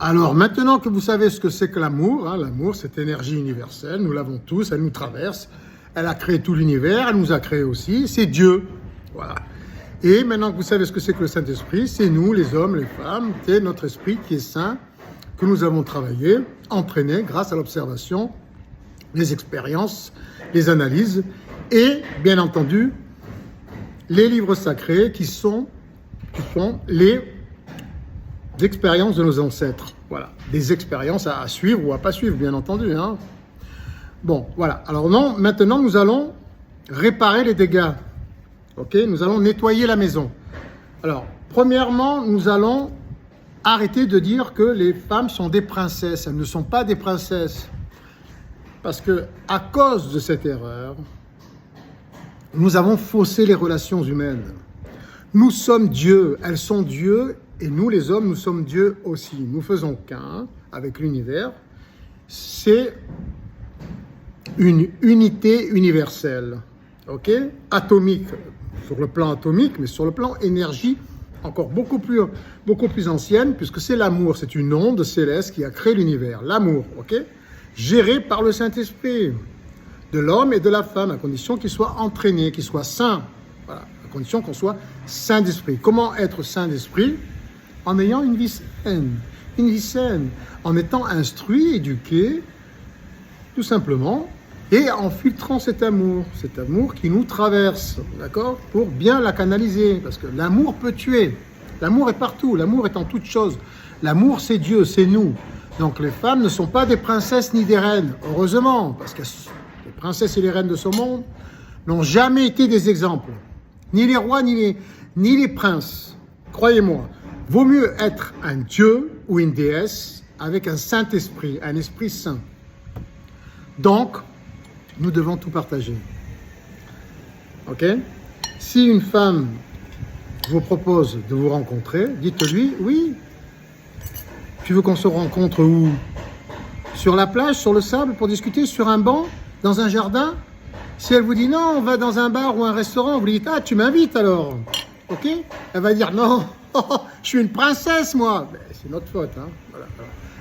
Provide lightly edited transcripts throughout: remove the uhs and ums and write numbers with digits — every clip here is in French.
Alors, maintenant que vous savez ce que c'est que l'amour, hein, l'amour, cette énergie universelle, nous l'avons tous, elle nous traverse, elle a créé tout l'univers, elle nous a créé aussi, c'est Dieu. Voilà. Et maintenant que vous savez ce que c'est que le Saint-Esprit, c'est nous, les hommes, les femmes, c'est notre esprit qui est saint, que nous avons travaillé, entraîné grâce à l'observation, les expériences, les analyses et, bien entendu, les livres sacrés qui sont les expériences de nos ancêtres. Voilà, des expériences à suivre ou à pas suivre, bien entendu. Hein. Bon, voilà. Alors non, maintenant, nous allons réparer les dégâts. Ok, nous allons nettoyer la maison. Alors, premièrement, nous allons arrêter de dire que les femmes sont des princesses. Elles ne sont pas des princesses. Parce que, à cause de cette erreur, nous avons faussé les relations humaines. Nous sommes Dieu, elles sont Dieu, et nous, les hommes, nous sommes Dieu aussi. Nous faisons qu'un avec l'univers. C'est une unité universelle, ok, atomique, sur le plan atomique, mais sur le plan énergie, encore beaucoup plus ancienne, puisque c'est l'amour, c'est une onde céleste qui a créé l'univers, l'amour, ok, géré par le Saint-Esprit, de l'homme et de la femme, à condition qu'ils soient entraînés, qu'ils soient saints, voilà, à condition qu'on soit saint d'esprit. Comment être saint d'esprit? En ayant une vie saine, en étant instruit, éduqué, tout simplement, et en filtrant cet amour qui nous traverse, d'accord, pour bien la canaliser, parce que l'amour peut tuer, l'amour est partout, l'amour est en toute chose, l'amour c'est Dieu, c'est nous, donc les femmes ne sont pas des princesses ni des reines, heureusement, parce que les princesses et les reines de ce monde n'ont jamais été des exemples, ni les rois, ni les princes, croyez-moi, vaut mieux être un dieu ou une déesse avec un Saint-Esprit, un esprit saint. Donc, nous devons tout partager. Ok? Si une femme vous propose de vous rencontrer, dites-lui, oui, tu veux qu'on se rencontre où? Sur la plage, sur le sable, pour discuter, sur un banc, dans un jardin? Si elle vous dit non, on va dans un bar ou un restaurant, vous lui dites, ah, tu m'invites alors. Ok? Elle va dire, non, je suis une princesse, moi. Ben, c'est notre faute. Hein? Voilà.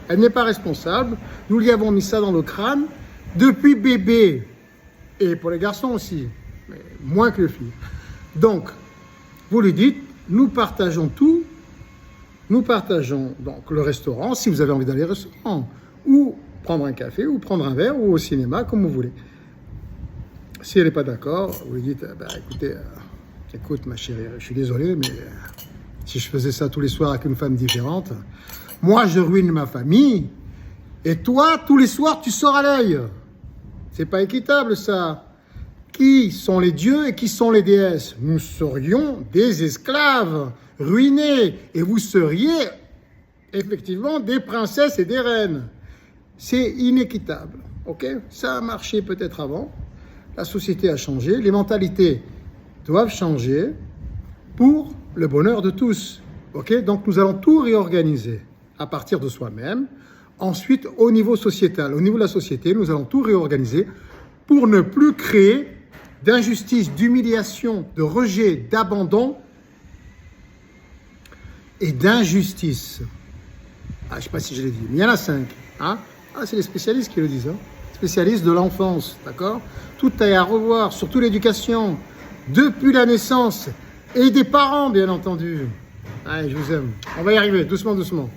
Elle n'est pas responsable. Nous lui avons mis ça dans le crâne depuis bébé. Et pour les garçons aussi, mais moins que les filles. Donc, vous lui dites, nous partageons tout. Nous partageons donc le restaurant, si vous avez envie d'aller au restaurant, ou prendre un café, ou prendre un verre, ou au cinéma, comme vous voulez. Si elle n'est pas d'accord, vous lui dites, bah, écoutez, écoute ma chérie, je suis désolé, mais si je faisais ça tous les soirs avec une femme différente, moi je ruine ma famille, et toi, tous les soirs, tu sors à l'œil. C'est pas équitable ça. Qui sont les dieux et qui sont les déesses? Nous serions des esclaves, ruinés, et vous seriez effectivement des princesses et des reines. C'est inéquitable, ok? Ça a marché peut-être avant, la société a changé, les mentalités doivent changer pour le bonheur de tous, ok? Donc nous allons tout réorganiser à partir de soi-même. Ensuite, au niveau sociétal, au niveau de la société, nous allons tout réorganiser pour ne plus créer d'injustice, d'humiliation, de rejet, d'abandon et d'injustice. Ah, je ne sais pas si je l'ai dit, mais il y en a 5. Hein? Ah, c'est les spécialistes qui le disent. Hein? Spécialistes de l'enfance, d'accord? Tout est à revoir, surtout l'éducation, depuis la naissance et des parents, bien entendu. Allez, je vous aime. On va y arriver, doucement, doucement.